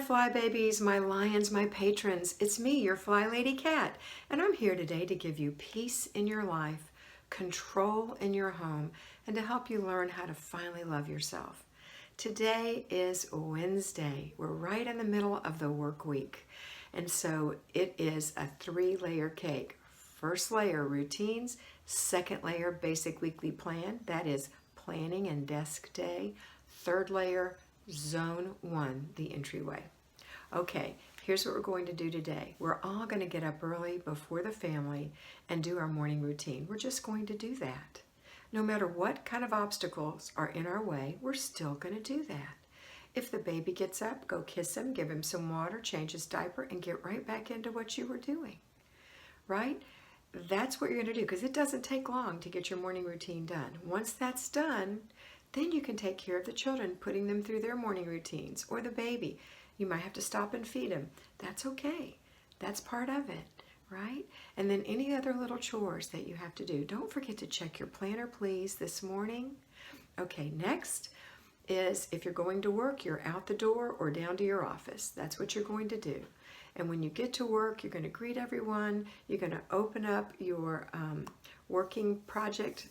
Fly Babies, my lions, my patrons. It's me, your FlyLady Kat, and I'm here today to give you peace in your life, control in your home, and to help you learn how to finally love yourself. Today is Wednesday. We're right in the middle of the work week, and so it is a 3-layer cake. First layer, routines. Second layer, basic weekly plan. That is planning and desk day. Third layer, Zone 1, the entryway. Okay, here's what we're going to do today. We're all going to get up early before the family and do our morning routine. We're just going to do that. No matter what kind of obstacles are in our way, we're still going to do that. If the baby gets up, go kiss him, give him some water, change his diaper, and get right back into what you were doing, right? That's what you're going to do, because it doesn't take long to get your morning routine done. Once that's done, then you can take care of the children, putting them through their morning routines, or the baby. You might have to stop and feed him. That's okay. That's part of it, right? And then any other little chores that you have to do. Don't forget to check your planner, please, this morning. Okay, next is if you're going to work, you're out the door or down to your office. That's what you're going to do. And when you get to work, you're going to greet everyone. You're going to open up your working project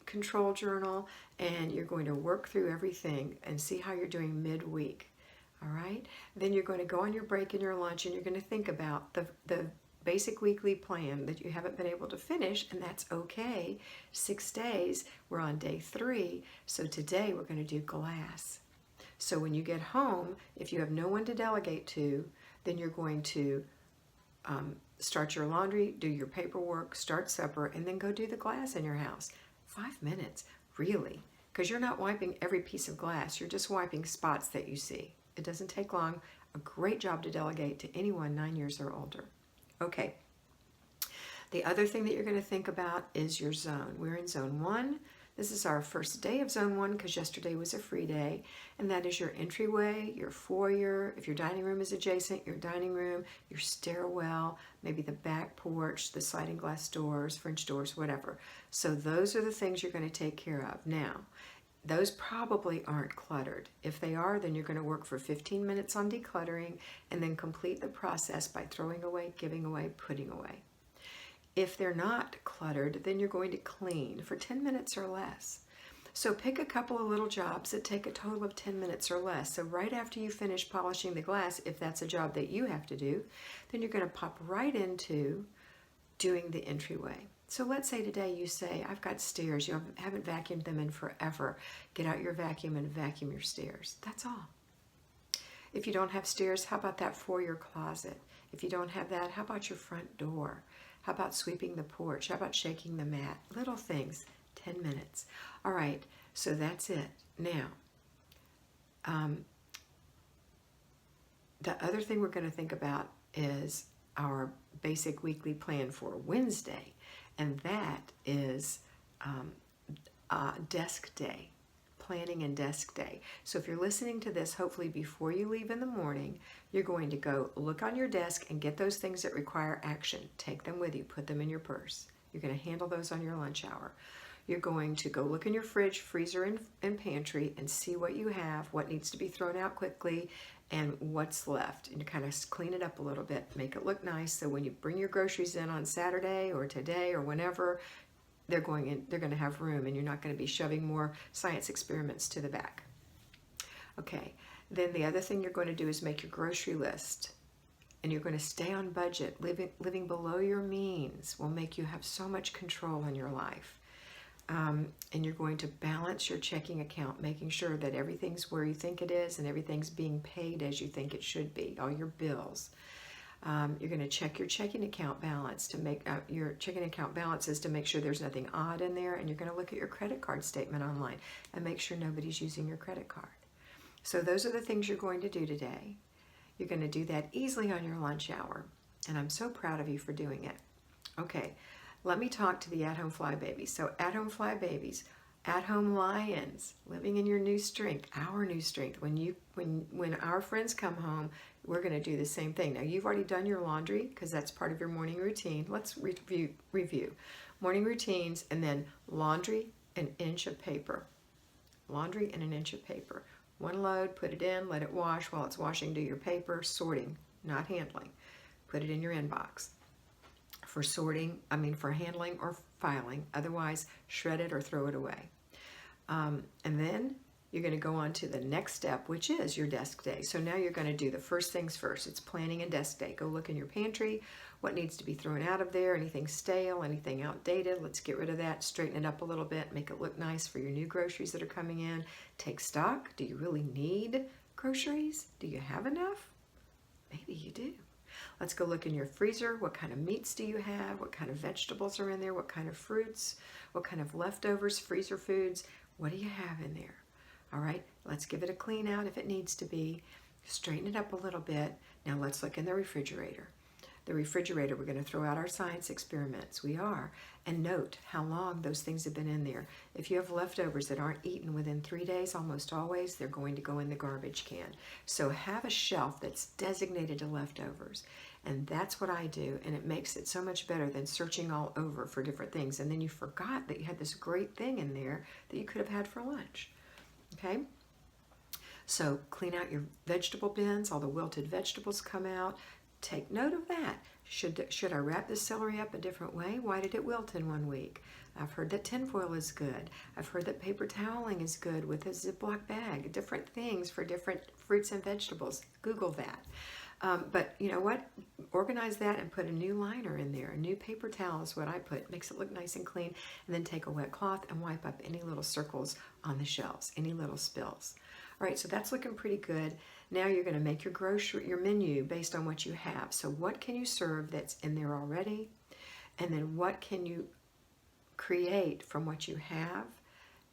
control journal, and you're going to work through everything and see how you're doing midweek. All right? Then you're going to go on your break and your lunch, and you're going to think about the basic weekly plan that you haven't been able to finish, and that's okay. 6 days, we're on day 3, so today we're going to do glass. So when you get home, if you have no one to delegate to, then you're going to start your laundry, do your paperwork, start supper, and then go do the glass in your house. 5 minutes, really, because you're not wiping every piece of glass. You're just wiping spots that you see. It doesn't take long. A great job to delegate to anyone 9 years or older. Okay. The other thing that you're going to think about is your zone. We're in Zone 1. This is our first day of Zone 1 because yesterday was a free day, and that is your entryway, your foyer. If your dining room is adjacent, your dining room, your stairwell, maybe the back porch, the sliding glass doors, French doors, whatever. So those are the things you're going to take care of. Now, those probably aren't cluttered. If they are, then you're going to work for 15 minutes on decluttering and then complete the process by throwing away, giving away, putting away. If they're not cluttered, then you're going to clean for 10 minutes or less. So pick a couple of little jobs that take a total of 10 minutes or less. So right after you finish polishing the glass, if that's a job that you have to do, then you're going to pop right into doing the entryway. So let's say today you say, I've got stairs, you haven't vacuumed them in forever. Get out your vacuum and vacuum your stairs. That's all. If you don't have stairs, how about that foyer closet? If you don't have that, how about your front door? How about sweeping the porch? How about shaking the mat? Little things, 10 minutes. All right, so that's it. Now, the other thing we're going to think about is our basic weekly plan for Wednesday, and that is desk day. Planning and desk day. So if you're listening to this, hopefully before you leave in the morning, you're going to go look on your desk and get those things that require action. Take them with you, put them in your purse. You're going to handle those on your lunch hour. You're going to go look in your fridge, freezer, and pantry and see what you have, what needs to be thrown out quickly, and what's left. And you kind of clean it up a little bit, make it look nice, so when you bring your groceries in on Saturday or today or whenever, they're going to have room, and you're not going to be shoving more science experiments to the back. Okay, then the other thing you're going to do is make your grocery list, and you're going to stay on budget. Living below your means will make you have so much control in your life. And you're going to balance your checking account, making sure that everything's where you think it is and everything's being paid as you think it should be, all your bills. You're going to check your checking account balance to make your checking account balances to make sure there's nothing odd in there, and you're going to look at your credit card statement online and make sure nobody's using your credit card. So those are the things you're going to do today. You're going to do that easily on your lunch hour, and I'm so proud of you for doing it. Okay, let me talk to the at-home fly babies. So at-home fly babies, at-home lions, living in your new strength, our new strength. When our friends come home, we're going to do the same thing. Now, you've already done your laundry because that's part of your morning routine. Let's review. Morning routines, and then laundry, an inch of paper. Laundry and an inch of paper. One load, put it in, let it wash. While it's washing, do your paper, sorting, not handling. Put it in your inbox. For sorting, for handling or filing. Otherwise, shred it or throw it away. And then you're going to go on to the next step, which is your desk day. So now you're going to do the first things first. It's planning and desk day. Go look in your pantry, what needs to be thrown out of there, anything stale, anything outdated. Let's get rid of that, straighten it up a little bit, make it look nice for your new groceries that are coming in. Take stock. Do you really need groceries? Do you have enough? Maybe you do. Let's go look in your freezer. What kind of meats do you have? What kind of vegetables are in there? What kind of fruits? What kind of leftovers, freezer foods? What do you have in there? All right, let's give it a clean out if it needs to be. Straighten it up a little bit. Now let's look in the refrigerator. The refrigerator, we're going to throw out our science experiments. We are. And note how long those things have been in there. If you have leftovers that aren't eaten within 3 days, almost always, they're going to go in the garbage can. So have a shelf that's designated to leftovers. And that's what I do. And it makes it so much better than searching all over for different things. And then you forgot that you had this great thing in there that you could have had for lunch. Okay? So clean out your vegetable bins. All the wilted vegetables come out. Take note of that. Should I wrap this celery up a different way? Why did it wilt in 1 week? I've heard that tinfoil is good. I've heard that paper toweling is good with a Ziploc bag. Different things for different fruits and vegetables. Google that. But you know what? Organize that and put a new liner in there. A new paper towel is what I put. Makes it look nice and clean. And then take a wet cloth and wipe up any little circles on the shelves, any little spills. All right, so that's looking pretty good. Now you're going to make your menu based on what you have. So what can you serve that's in there already? And then what can you create from what you have?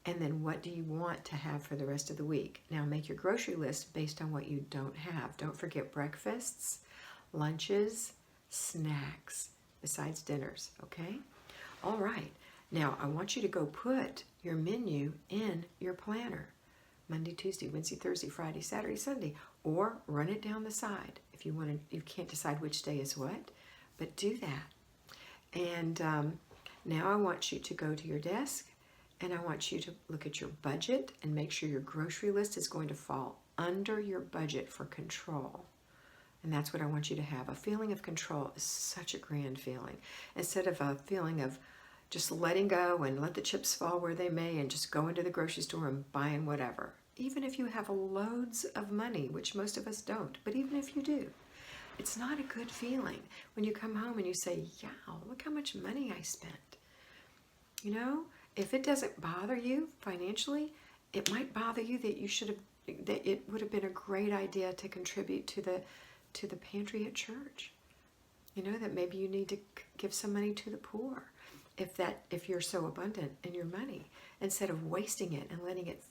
And then what do you want to have for the rest of the week? Now make your grocery list based on what you don't have. Don't forget breakfasts, lunches, snacks, besides dinners, okay? All right, now I want you to go put your menu in your planner. Monday, Tuesday, Wednesday, Thursday, Friday, Saturday, Sunday, or run it down the side if you want to. You can't decide which day is what, but do that. And now I want you to go to your desk, and I want you to look at your budget and make sure your grocery list is going to fall under your budget for control. And that's what I want you to have. A feeling of control is such a grand feeling. Instead of a feeling of just letting go and let the chips fall where they may and just go into the grocery store and buying whatever. Even if you have loads of money, which most of us don't, but even if you do, it's not a good feeling when you come home and you say, yeah, look how much money I spent. You know, if it doesn't bother you financially, it might bother you that it would have been a great idea to contribute to the pantry at church. You know, that maybe you need to give some money to the poor. If you're so abundant in your money, instead of wasting it and letting it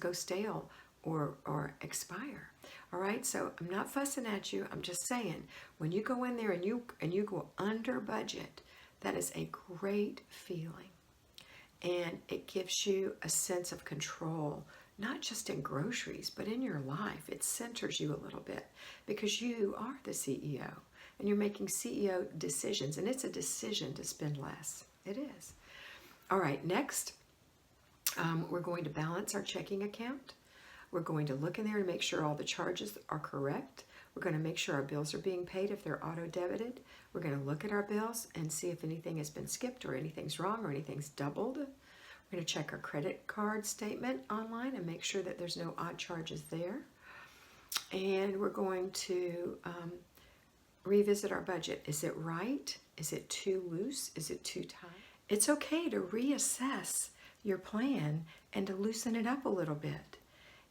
go stale or expire. All right, so I'm not fussing at you. I'm just saying, when you go in there and you go under budget, that is a great feeling, and it gives you a sense of control, not just in groceries, but in your life. It centers you a little bit because you are the CEO. And you're making CEO decisions, and it's a decision to spend less. It is. All right, next, we're going to balance our checking account. We're going to look in there and make sure all the charges are correct. We're going to make sure our bills are being paid if they're auto-debited. We're going to look at our bills and see if anything has been skipped or anything's wrong or anything's doubled. We're going to check our credit card statement online and make sure that there's no odd charges there. And we're going to revisit our budget. Is it right? Is it too loose? Is it too tight? It's okay to reassess your plan and to loosen it up a little bit.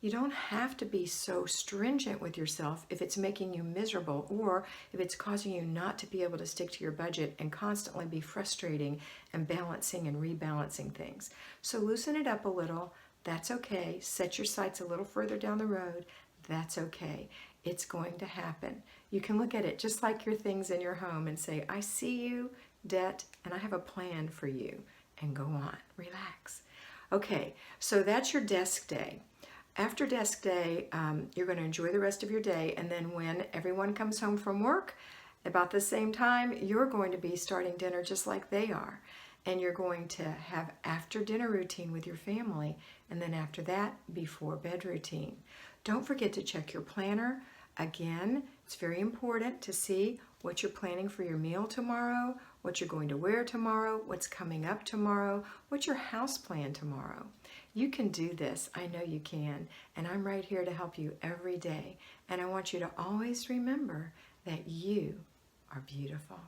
You don't have to be so stringent with yourself if it's making you miserable or if it's causing you not to be able to stick to your budget and constantly be frustrating and balancing and rebalancing things. So loosen it up a little. That's okay. Set your sights a little further down the road. That's okay. It's going to happen. You can look at it just like your things in your home and say, I see you, debt, and I have a plan for you. And go on. Relax. Okay, so that's your desk day. After desk day, you're going to enjoy the rest of your day, and then when everyone comes home from work, about the same time, you're going to be starting dinner just like they are. and you're going to have after dinner routine with your family, and then after that, before bed routine. Don't forget to check your planner. Again, it's very important to see what you're planning for your meal tomorrow, what you're going to wear tomorrow, what's coming up tomorrow, what's your house plan tomorrow. You can do this. I know you can. And I'm right here to help you every day. And I want you to always remember that you are beautiful.